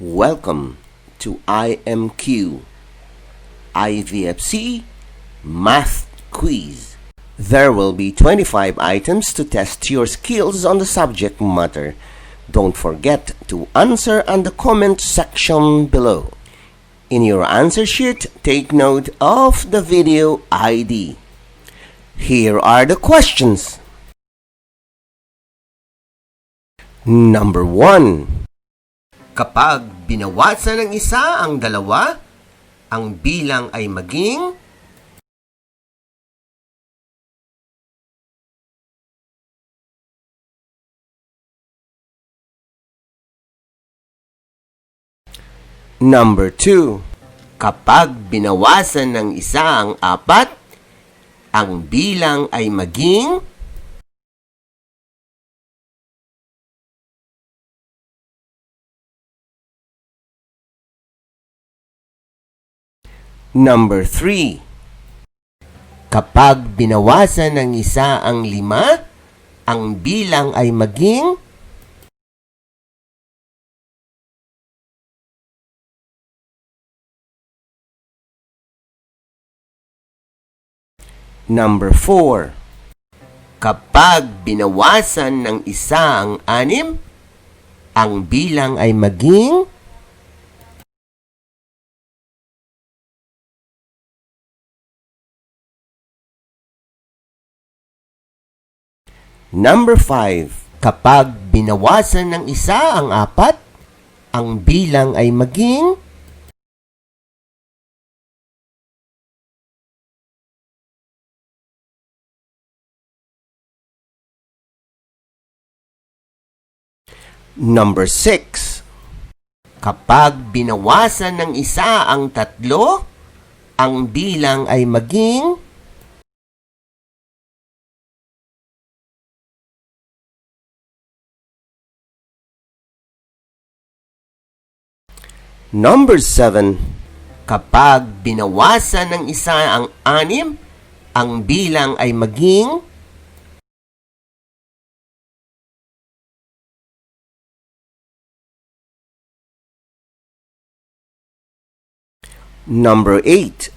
Welcome to IMQ IVFC Math Quiz. There will be 25 items to test your skills on the subject matter. Don't forget to answer on the comment section below. In your answer sheet, take note of the video ID. Here are the questions. Number 1. Kapag binawasan ng isa ang dalawa, ang bilang ay maging Number 2. Kapag binawasan ng isa ang 4, ang bilang ay maging Number 3. Kapag binawasan ng isa ang 5, ang bilang ay maging Number 4. Kapag binawasan ng isa ang 6, ang bilang ay maging Number 5. Kapag binawasan ng isa ang 4, ang bilang ay maging Number 6. Kapag binawasan ng isa ang 3, ang bilang ay maging Number 7. Kapag binawasan ng isa ang 6, ang bilang ay maging Number 8.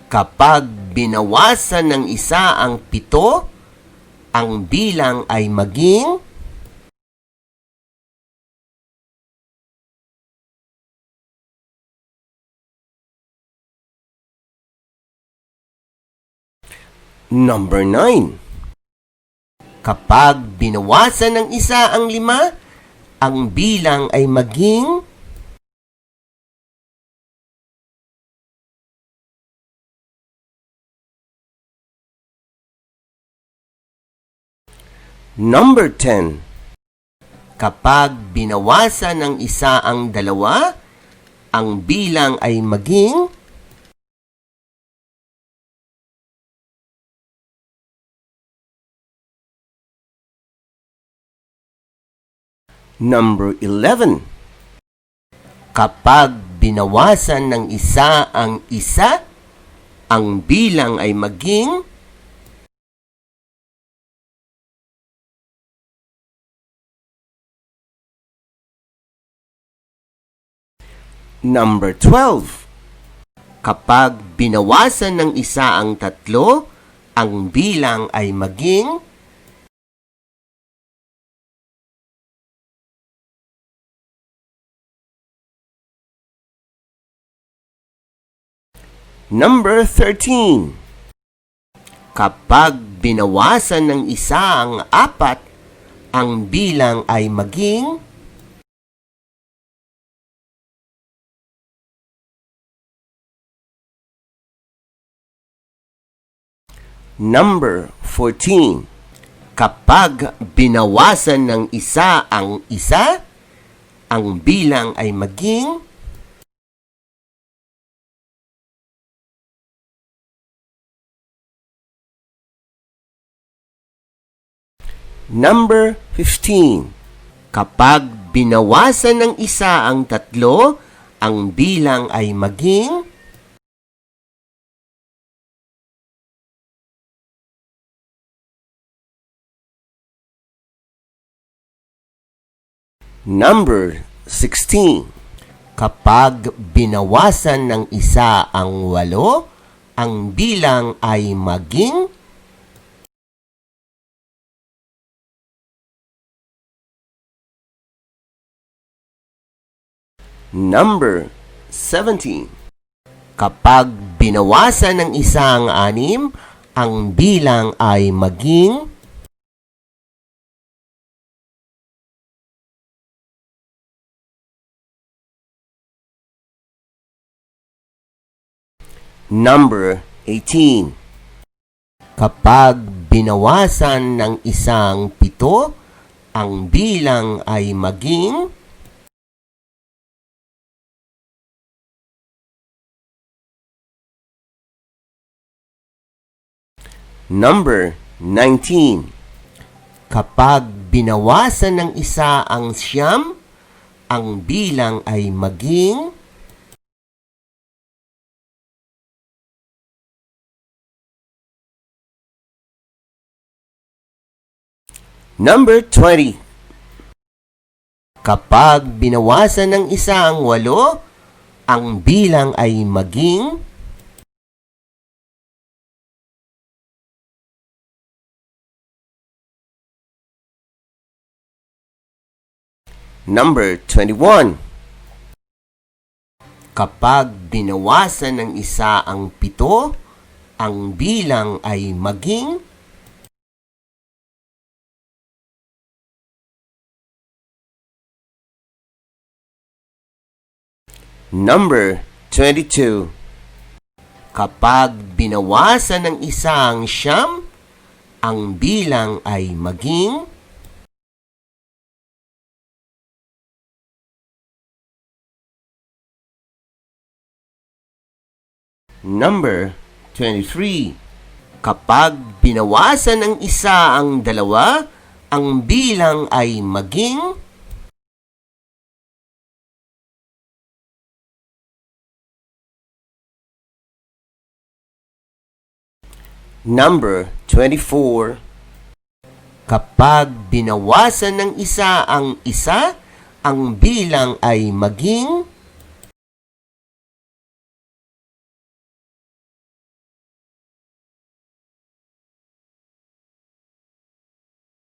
Kapag binawasan ng isa ang 7, ang bilang ay maging Number 9. Kapag binawasan ng isa ang 5, ang bilang ay maging Number 10. Kapag binawasan ng isa ang 2, ang bilang ay maging Number 11. Kapag binawasan ng isa ang 1, ang bilang ay maging Number 12. Kapag binawasan ng isa ang 3, ang bilang ay maging Number 13. Kapag binawasan ng isa ang 4, ang bilang ay maging Number 14. Kapag binawasan ng isa ang 1, ang bilang ay maging Number 15. Kapag binawasan ng isa ang 3, ang bilang ay maging Number 16. Kapag binawasan ng isa ang 8, ang bilang ay maging Number 17. Kapag binawasan ng isa ang 6, ang bilang ay maging Number 18. Kapag binawasan ng isang 7, ang bilang ay maging Number 19. Kapag binawasan ng isa ang 9, ang bilang ay maging Number 20. Kapag binawasan ng isa ang 8, ang bilang ay maging Number 21. Kapag binawasan ng isa ang 7, ang bilang ay maging Number 22. Kapag binawasan ng isa ang 9, ang bilang ay maging Number 23. Kapag binawasan ng isa ang 2, ang bilang ay maging Number 24. Kapag binawasan ng isa ang 1, ang bilang ay maging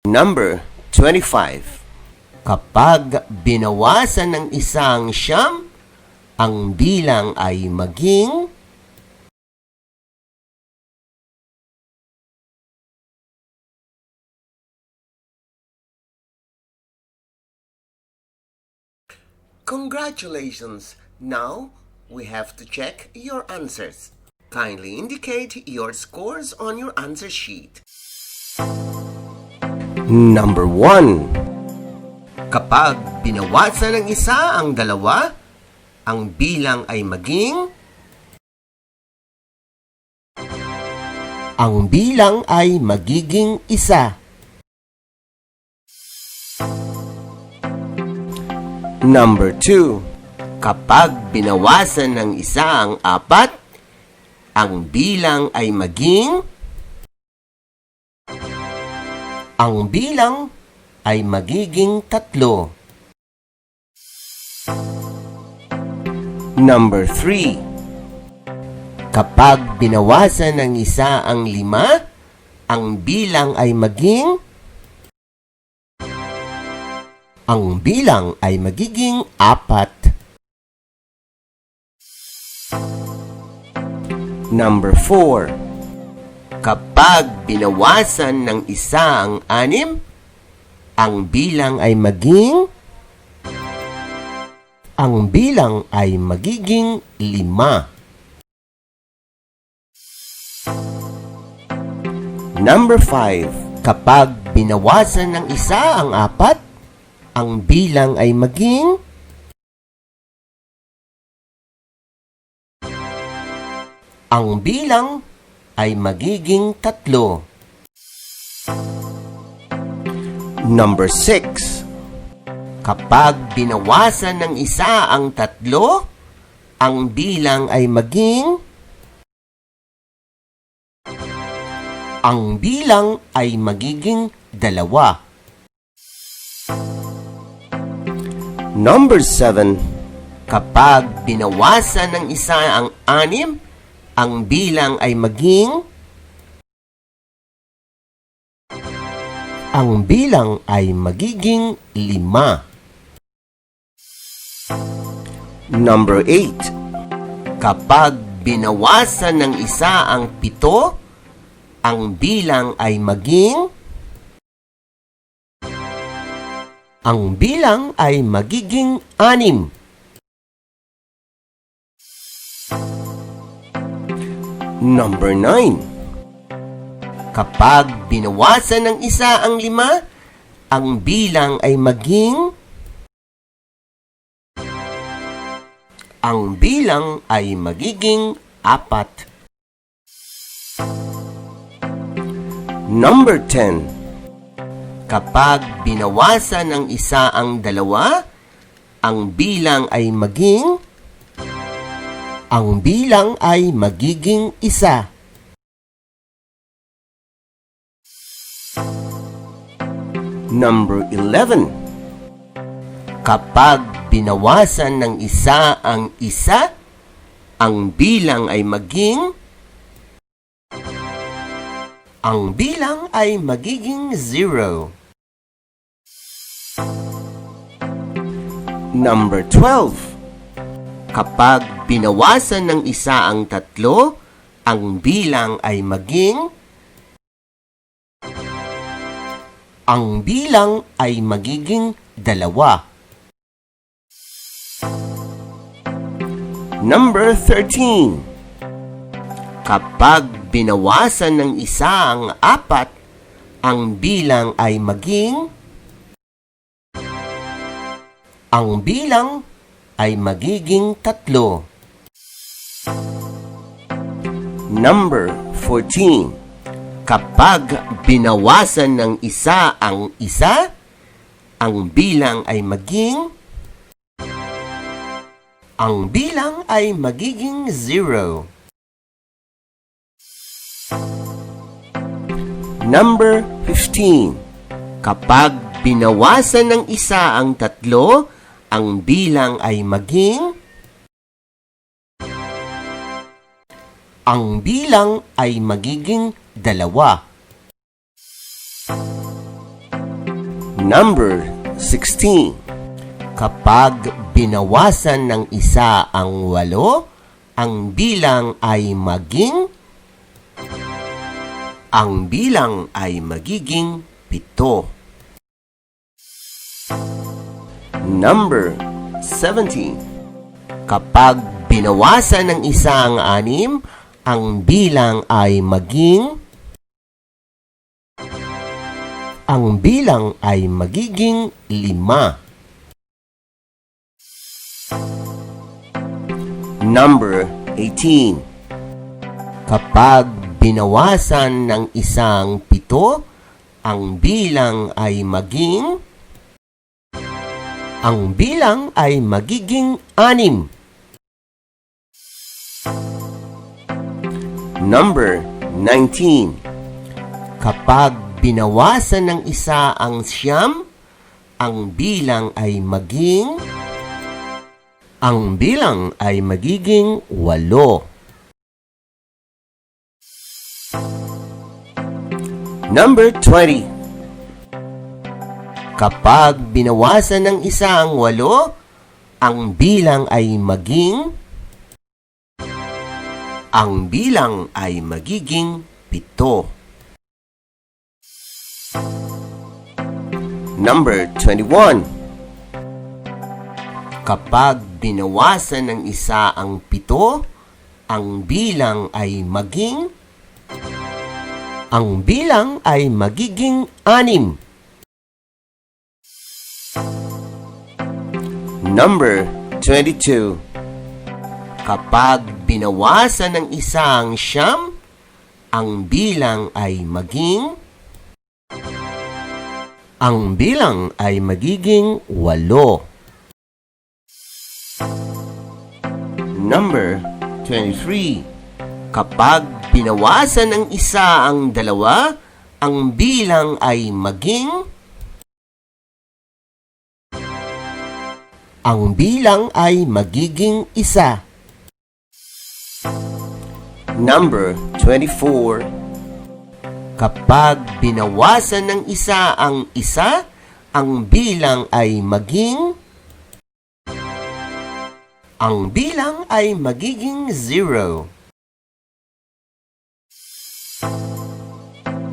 Number 25. Kapag binawasan ng isang 9, ang bilang ay maging Congratulations! Now, we have to check your answers. Kindly indicate your scores on your answer sheet. Number 1. Kapag binawasan ng isa ang 2, ang bilang ay maging Ang bilang ay magiging 1. Number 2. Kapag binawasan ng isa ang 4, ang bilang ay maging Ang bilang ay magiging 3. Number 3. Kapag binawasan ng isa ang 5, ang bilang ay maging Ang bilang ay magiging 4. Number 4. Kapag binawasan ng isa ang 6, ang bilang ay maging Ang bilang ay magiging 5. Number 5. Kapag binawasan ng isa ang 4, ang bilang ay maging Ang bilang ay magiging 3. Number 6. Kapag binawasan ng isa ang 3, ang bilang ay maging Ang bilang ay magiging 2. Number 7. Kapag binawasan ng isa ang 6, ang bilang ay maging magiging 5. Number 8. Kapag binawasan ng isa ang 7, ang bilang ay magiging magiging 6. Number 9. Kapag binawasan ng isa ang 5, ang bilang ay magiging 4. Number 10. Kapag binawasan ng isa ang 2, ang bilang ay magiging 1. Number 11. Kapag binawasan ng isa ang 1, ang bilang ay magiging 0. Number 12. Kapag binawasan ng isa ang 3, ang bilang ay magiging 2. Number 13. Kapag binawasan ng isa ang 4, ang bilang ay magiging 3. Number 14. Kapag binawasan ng isa ang 1, ang bilang ay magiging 0. Number 15. Kapag binawasan ng isa ang 3, ang bilang ay magiging 2. Number 16. Kapag binawasan ng isa ang 8, ang bilang ay magiging 7. Number 17. Kapag binawasan ng isa ang 6, ang bilang ay magiging 5. Number 18. Kapag binawasan ng isang 7, ang bilang ay magiging 6. Number 19. Kapag binawasan ng isa ang 9, ang bilang ay magiging 8. Number 20. Kapag binawasan ng isa ang 8, ang bilang ay magiging 7. Number 21. Kapag binawasan ng isa ang 7, ang bilang ay magiging 6. Number 22. Kapag binawasan ng isang 9, ang bilang ay magiging 8. Number 23. Kapag binawasan ng isa ang 2, ang bilang ay magiging ang bilang ay magiging isa. Number 24. Kapag binawasan ng isa, ang bilang ay magiging 0.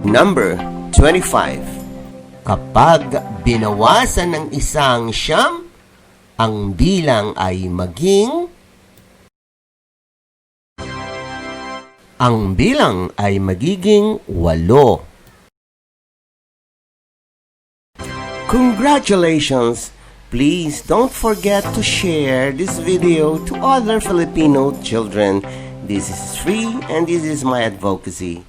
Number 25. Kapag binawasan ng isang siyam, ang bilang ay magiging 8. Congratulations! Please don't forget to share this video to other Filipino children. This is free and this is my advocacy.